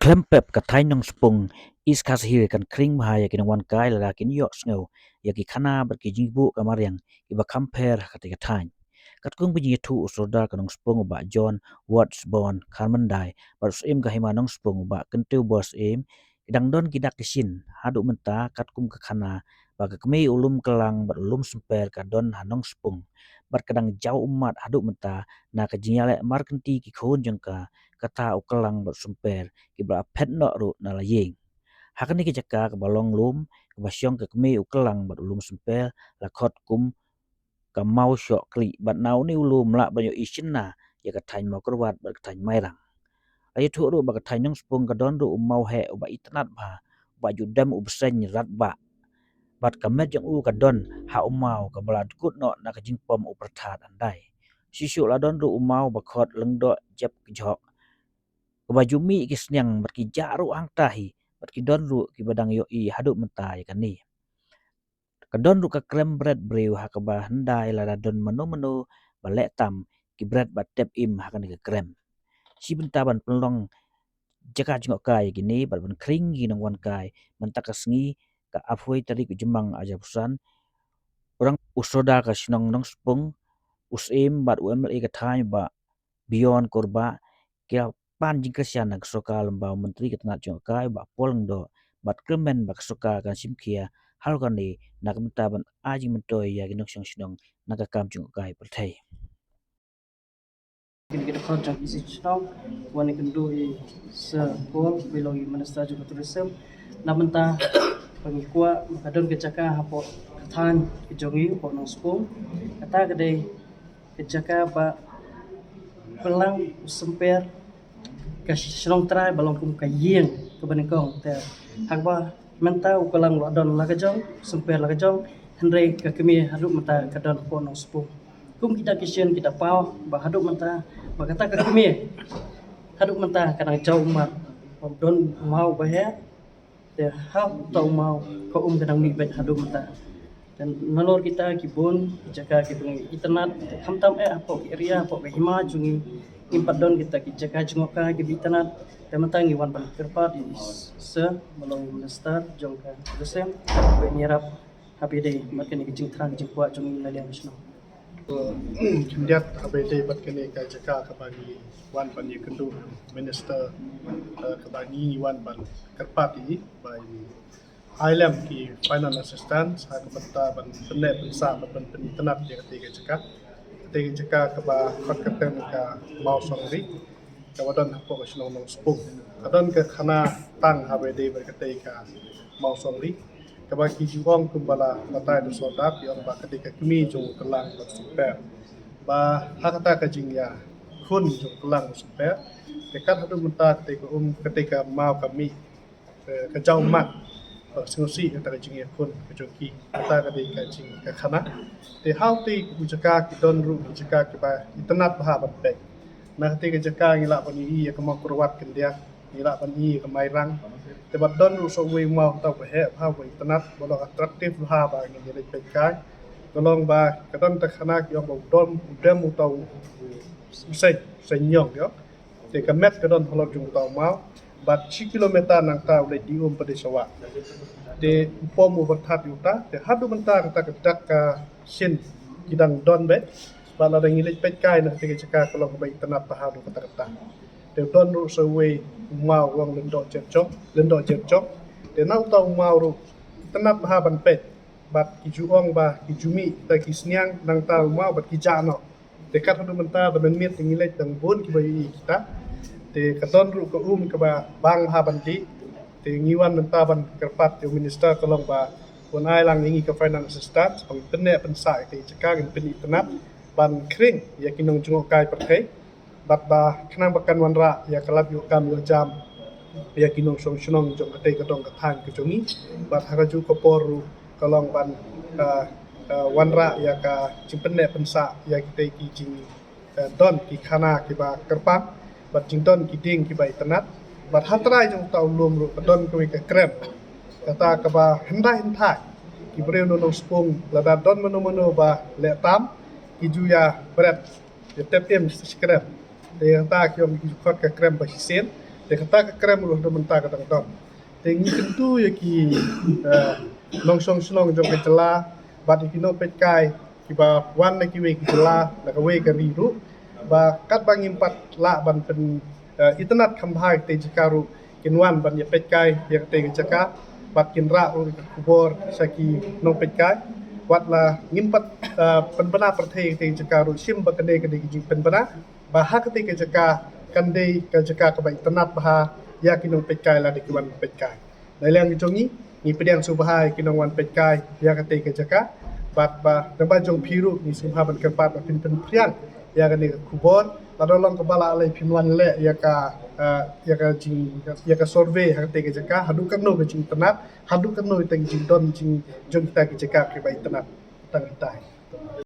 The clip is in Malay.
Klempep katai nong spung is kasihir kan kring bahaya kinong wan kai lalakin yok snow yaki kana berki jingbu kamariang iba kamper kati katai. Kat kung binyi tu usrodar kanong spung ba John Watts Bond Carmendai barus im kahima nong spung ba kentu bos im idang don kidak kisin hadu menta kat kum kakana baga kemi ulum kelang bar ulum semper kadon hanong spung bar kadang jauh umat hadu menta na kajinyale mar kenti ki khun jengka kata ukelang bar semper kibra pet nok ru na la yeng hakani ke jaka ke balong lum ke basyong ke kemi ukelang bat ulum sempel la khot kum ka mau syok kli bat nau ni ulum la banyo isinna ya ka thain mau kurwat bat ka thain mairang ayo thu ru ba ka thain nong spung ka don ru mau he ba itnat ba judam ubsen rat ba bat ka met jong u ka don ha umau ka balad kut no na ka jingpom uprathat andai sisyu la don ru umau ba khot lengdo jep jok baju mi ki snyang mat ki jaru ang tahi mat ki don ru ki badang yo I hadu mentai kan ni kadon ru ka krem bread brew ha ka ba handai la don manu balek tam ki bread bat tep im ha kan ki krem si bentaban pelong jaka jengok kai gini bat ban kring gi nang wan kai mentak ka sngi ka afoi tadi ku jemang aja pusan orang usoda ka sinong nong spung usim bat umle ka thai ba beyond korba kia pan jing kesian nak soka lembau menteri ketenat jong kai ba polng do bat kremen bak soka kan simkia hal kan ni nak menta ban aji mentoy ya ginok syong syong nak kam jong kai perthai Kita contract isi channel wani kendu I se pol belong I minister juga tourism na menta pengikua makadon kecaka hapo kathan kejongi po nong spung kata kedai kecaka ba pelang semper kasih senong try balong kum kayeng ke benengkong te hakba menta ukalang ladon lagajong semper lagajong henry ke kemi haduk menta kadon po nong spung kum kita kisien kita pau ba haduk menta ba kata ke kemi haduk menta kadang jauh mat don mau bahaya te hau tau mau ko kadang mi bet haduk menta dan nalor kita kibun jaga kibun internet hamtam apa area apa hima jungi impat don kita jaga jengoka gibi internet dan mentangi wan ban kerpa di se melong minister jongka desem be nyerap HPD makin kijing trang jingkwa jungi nalian nasional Kendiat ABD bat kini ka jaka ka bagi wan ban ye kendu minister ka bagi wan ban kerpati bagi ILM ki finance assistant ha ka bata ban penet pensa ban penitenat ye ketiga jaka ka ba pat katen ka mau songri ka wadan hapo ka sinong nong spung kadon ka khana tang ABD ber ketiga mau songri kabaki juong kumbala matai do sodat yang ba ketika kami jong kelang ba super ba hakata ka jingya kun jong kelang super dekat hadu menta ketika mau kami ke jauh mat singsi antara jingya kun ke joki kata ketika jing ke khana te hauti ujaka ki don ru ujaka ki ba internet ba ban pek na ketika jaka ngila pani ya kemau kurwat kendia ngila pani ke mairang te bat don ru so we mau tau ba he ha we tanat bolo attractive ha ba ngi le pe kai golong ba kadon ta khana ki ba don udem tau se nyong yo te kamet kadon holo jung tau mau bat 1 kilometer nang ta le di pada sawa te upom ubat yuta te hadu menta kata kedak ka sin kidang don be bala da ngi le pe kai na te ka kolong ba tanat pa hadu kata te don ru so we mau wang lendo jet chok te nau tau mau ru tanap ha ban pet bat ki juong ba ki jumi ta ki snyang nang tau mau bat ki jano te kat hadu menta da ben miet ngi lek tang bon ki bayi kita te katon ru ko ka ba bang ha ban di te ngiwan menta ban kerpat te minister kolong ba pun ai lang ngi ka finance assistant pang tenne pensa te cakang peni tanap ban kring ya kinong jungok kai perkai bat ba kenang bakan wanra ya kalap yu kam yu jam ya kinong song shnong jong ate ka dong ka thang ka jongi bat haraju ko poru kalong ban wanra ya ka chimpenne pensa ya kita ki jing don ki khana ki ba kerpak bat jing don ki ding ki ba itanat bat hatrai jong tau lum ru don ko ka krem kata ka ba hendai hentai ki breu no spung la da don mano ba le tam ki juya bret ya tepem skrem te ta ki om ki khot ka krem ba hisen Dia kata kerem roh mentah kata kata. Tengi tentu ya ki nongsong senong jong kecela bat ikino petkai kiba wan na kiwe kecela la kawe ka riru ba kat bang impat la ban pen internet kambhai te jikaru kinwan ban ya petkai ya te jaka bat kinra ro kubor saki no petkai wat la ngimpat penbena perthai te jakaru sim ba kade kade ji penbena ba hak te jaka kande ka jaka ka ba internet ba ya kinong petkai la de kiwan petkai nailang jongi ni pediang subhai kinong wan petkai ya kate ke jaka bat ba namba jong piru ni subha ban kepat pin priang ya kan kubor ladolong kepala alai pinwan le ya ka jing ya ka survey ha kate ke jaka hadu kan no ke jing internet hadu kan no teng jing don jing jong kita ke jaka ke ba internet tang kita